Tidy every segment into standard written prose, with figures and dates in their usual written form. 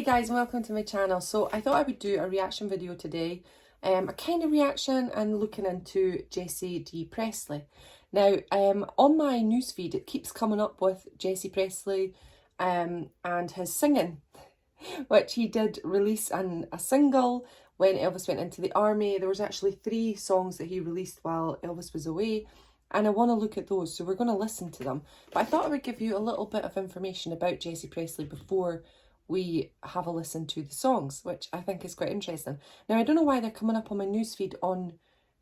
Hey guys, and welcome to my channel. So I thought I would do a reaction video today, a kind of reaction and looking into Jessie D Presley. Now on my newsfeed it keeps coming up with Jessie Presley and his singing, which he did release a single when Elvis went into the army. There was actually 3 songs that he released while Elvis was away, and I want to look at those, so we're going to listen to them. But I thought I would give you a little bit of information about Jessie Presley before we have a listen to the songs, which I think is quite interesting. Now, I don't know why they're coming up on my newsfeed on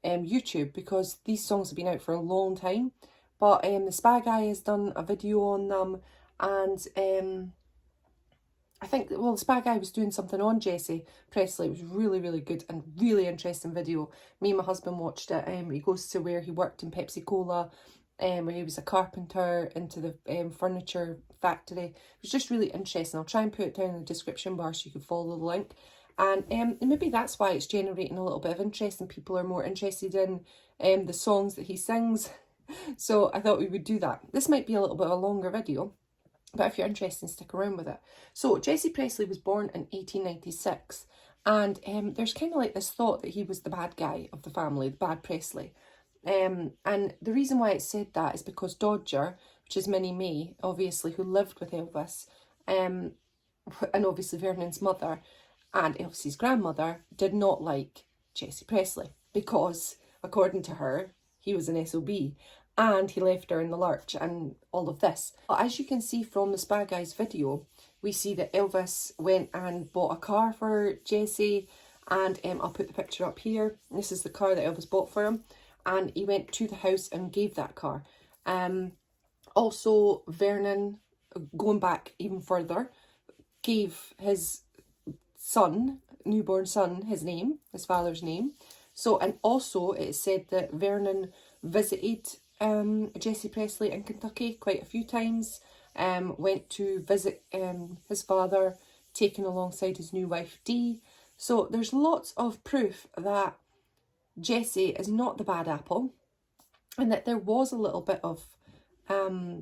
YouTube, because these songs have been out for a long time, but the Spy Guy has done a video on them, and I think, well, the Spy Guy was doing something on Jessie Presley. It was really, really good and really interesting video. Me and my husband watched it. He goes to where he worked in Pepsi Cola, where he was a carpenter, into the furniture factory. It was just really interesting. I'll try and put it down in the description bar so you can follow the link. And maybe that's why it's generating a little bit of interest, and people are more interested in the songs that he sings. So I thought we would do that. This might be a little bit of a longer video, but if you're interested, stick around with it. So Jessie Presley was born in 1896, and there's kind of like this thought that he was the bad guy of the family, the bad Presley. And the reason why it said that is because Dodger, which is Minnie, obviously, who lived with Elvis, and obviously Vernon's mother and Elvis's grandmother, did not like Jessie Presley because, according to her, he was an SOB and he left her in the lurch and all of this. But as you can see from the Spy Guy's video, we see that Elvis went and bought a car for Jessie, and I'll put the picture up here. This is the car that Elvis bought for him. And he went to the house and gave that car. Also, Vernon, going back even further, gave his son, newborn son, his name, his father's name. So, and also it said that Vernon visited Jessie Presley in Kentucky quite a few times. Went to visit his father, taken alongside his new wife Dee. So there's lots of proof that Jessie is not the bad apple, and that there was a little bit of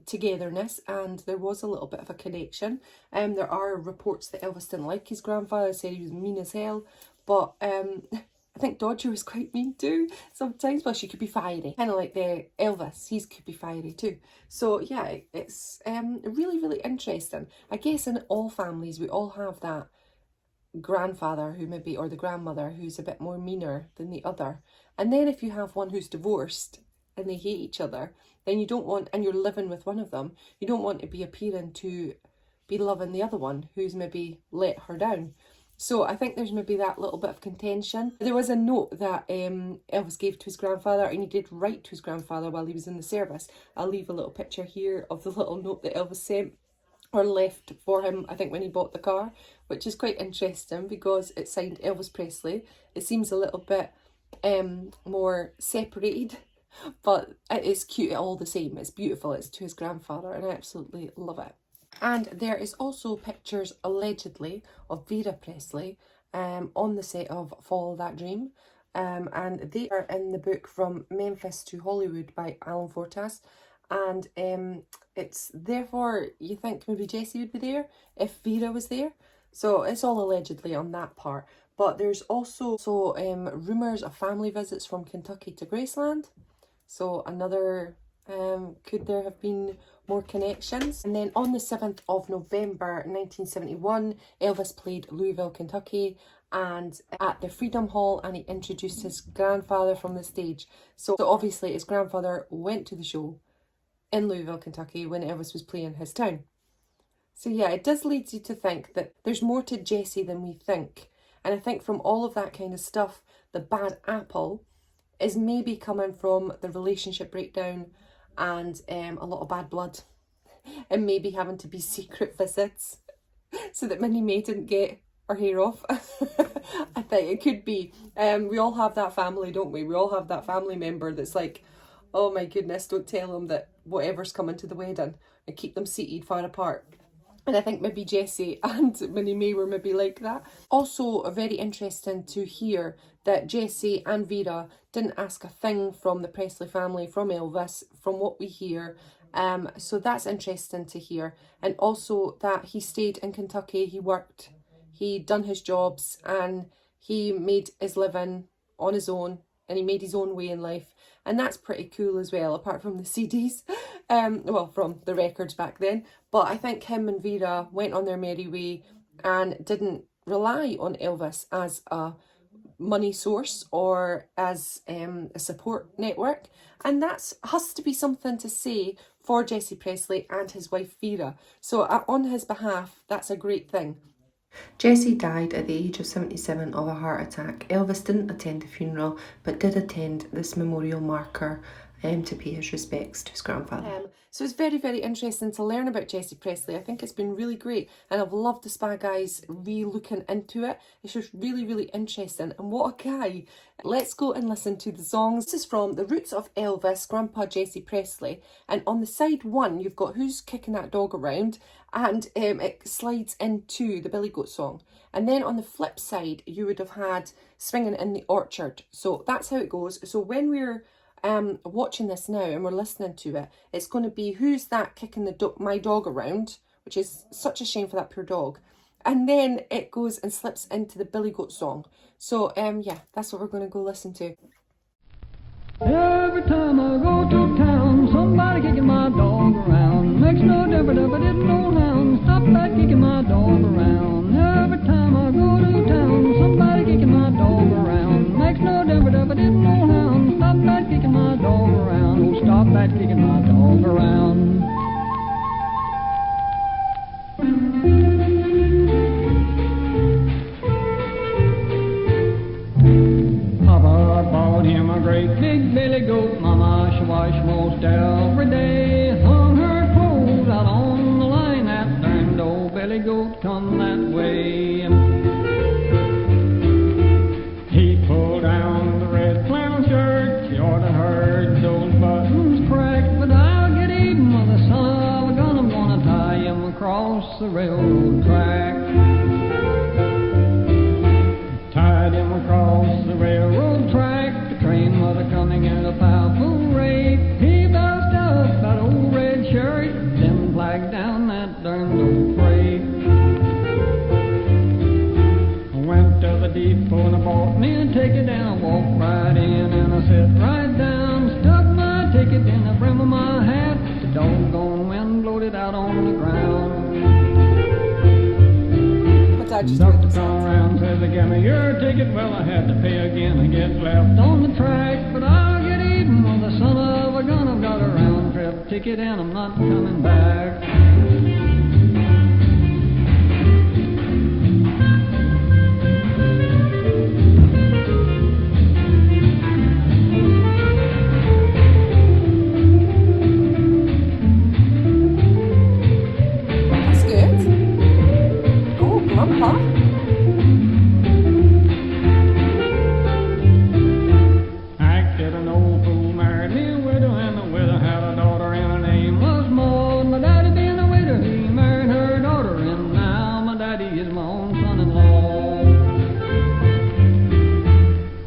togetherness, and there was a little bit of a connection. There are reports that Elvis didn't like his grandfather, said he was mean as hell, but I think Dodger was quite mean too sometimes. Well, she could be fiery, kind of like the Elvis, he could be fiery too. So yeah, it's really, really interesting. I guess in all families we all have that grandfather who maybe, or the grandmother, who's a bit more meaner than the other. And then if you have one who's divorced and they hate each other, then you don't want, and you're living with one of them, you don't want to be appearing to be loving the other one who's maybe let her down. So I think there's maybe that little bit of contention. There was a note that Elvis gave to his grandfather, and he did write to his grandfather while he was in the service. I'll leave a little picture here of the little note that Elvis sent, or left for him, I think, when he bought the car, which is quite interesting because it's signed Elvis Presley. It seems a little bit more separated, but it is cute all the same. It's beautiful. It's to his grandfather, and I absolutely love it. And there is also pictures, allegedly, of Vera Presley on the set of Follow That Dream. And they are in the book From Memphis to Hollywood by Alan Fortas. And it's therefore, you think maybe Jessie would be there if Vera was there. So it's all allegedly on that part. But there's also rumours of family visits from Kentucky to Graceland. So another, could there have been more connections? And then on the 7th of November 1971, Elvis played Louisville, Kentucky, and at the Freedom Hall, and he introduced his grandfather from the stage. So obviously his grandfather went to the show in Louisville, Kentucky, when Elvis was playing his town. So yeah, it does lead you to think that there's more to Jessie than we think. And I think from all of that kind of stuff, the bad apple is maybe coming from the relationship breakdown and a lot of bad blood, and maybe having to be secret visits so that Minnie didn't get her hair off. I think it could be. We all have that family, don't we? We all have that family member that's like, oh my goodness, don't tell them that whatever's coming to the wedding, and keep them seated far apart. And I think maybe Jessie and Minnie were maybe like that. Also, very interesting to hear that Jessie and Vera didn't ask a thing from the Presley family, from Elvis, from what we hear. So that's interesting to hear. And also that he stayed in Kentucky, he worked he'd done his jobs and he made his living on his own, and he made his own way in life. And that's pretty cool as well, apart from the CDs, well, from the records back then. But I think him and Vera went on their merry way and didn't rely on Elvis as a money source or as a support network. And that has to be something to say for Jessie Presley and his wife Vera. So on his behalf, that's a great thing. Jessie died at the age of 77 of a heart attack. Elvis didn't attend the funeral, but did attend this memorial marker to pay his respects to his grandfather. So it's very, very interesting to learn about Jessie Presley. I think it's been really great, and I've loved the Spa Guys re-looking into it. It's just really, really interesting, and what a guy. Let's go and listen to the songs. This is from The Roots of Elvis, Grandpa Jessie Presley, and on the side one you've got Who's Kicking That Dog Around, and it slides into the Billy Goat song. And then on the flip side you would have had Swinging in the Orchard. So that's how it goes. So when we're watching this now and we're listening to it, it's going to be Who's That Kicking my dog around, which is such a shame for that poor dog. And then it goes and slips into the Billy Goat song. So yeah, that's what we're going to go listen to. Every time I go to town, somebody kicking my dog around. Makes no difference if I didn't know hound. Stop that kicking my dog around. Every time I go to town, somebody kicking my dog around. Makes no difference if I didn't know hound. Stop that kicking my dog around. Oh, stop that kicking my dog around. Papa bought him a great big billy goat. Mama, she washed most every day. Hung her clothes out on the line. That darned old billy goat come that way. He pulled down the red flannel shirt. You ought to heard those buttons crack. But I'll get even with the son of a gun. I'm gonna tie him across the railroad track. Tied him across the railroad track. The train was coming in a powerful rate. He bounced up that old red shirt, then flagged down that darned old freight. I went to the depot and I bought me a ticket, and I walked right in and I sat right down. Stuck my ticket in the brim of my hat. The doggone wind blowed it out on the ground. Doctor come around, says, give me your ticket. Well, I had to pay again. I get left on the track, but I'll get even with the son of a gun. I've got a round trip ticket and I'm not coming back. That's good. Go, Grandpa. Acted an old fool, married me a widow, and the widow had a daughter, and her name was Maud. My daddy being a widow, he married her daughter, and now my daddy is my own son-in-law.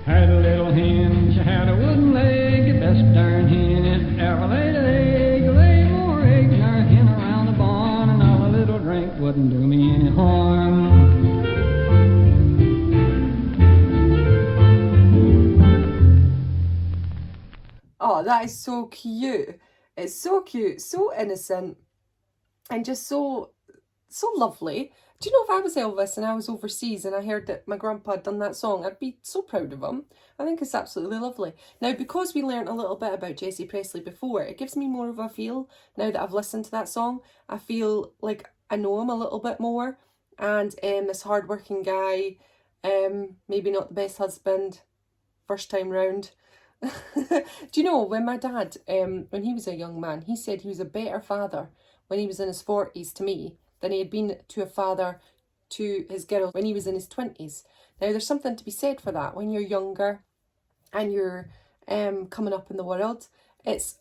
Had a little hen, she had a wooden leg, the best darn hen it ever laid an egg. Lay more eggs than our hen around the barn, and all a little drink wouldn't do me any harm. Oh, that is so cute. It's so cute, so innocent, and just so lovely. Do you know, if I was Elvis and I was overseas and I heard that my grandpa had done that song, I'd be so proud of him. I think it's absolutely lovely. Now, because we learnt a little bit about Jessie Presley before, it gives me more of a feel, now that I've listened to that song, I feel like I know him a little bit more. And this hard-working guy, maybe not the best husband, first time round. Do you know, when my dad, when he was a young man, he said he was a better father when he was in his 40s to me than he had been to a father to his girl when he was in his 20s. Now, there's something to be said for that. When you're younger and you're coming up in the world, it's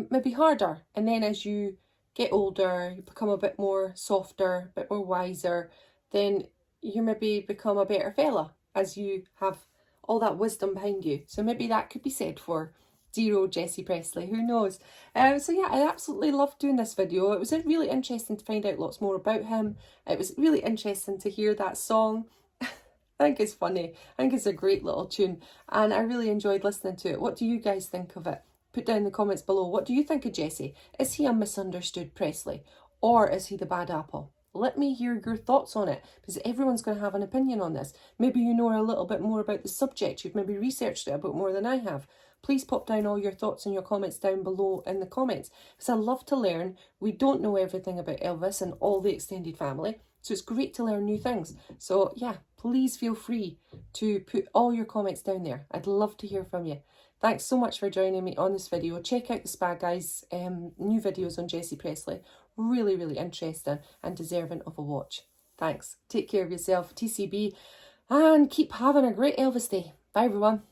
maybe harder. And then as you get older, you become a bit more softer, a bit more wiser, then you maybe become a better fella as you have all that wisdom behind you. So maybe that could be said for dear old Jessie Presley, who knows. So yeah, I absolutely loved doing this video. It was really interesting to find out lots more about him. It was really interesting to hear that song. I think it's funny. I think it's a great little tune, and I really enjoyed listening to it. What do you guys think of it? Put down in the comments below. What do you think of Jessie? Is he a misunderstood Presley, or is he the bad apple? Let me hear your thoughts on it, because everyone's going to have an opinion on this. Maybe you know a little bit more about the subject. You've maybe researched it a bit more than I have. Please pop down all your thoughts and your comments down below in the comments, because I love to learn. We don't know everything about Elvis and all the extended family, so it's great to learn new things. So yeah, please feel free to put all your comments down there. I'd love to hear from you. Thanks so much for joining me on this video. Check out the Spa Guys new videos on Jessie Presley. Really, really interesting and deserving of a watch. Thanks. Take care of yourself, TCB, and keep having a great Elvis day. Bye, everyone.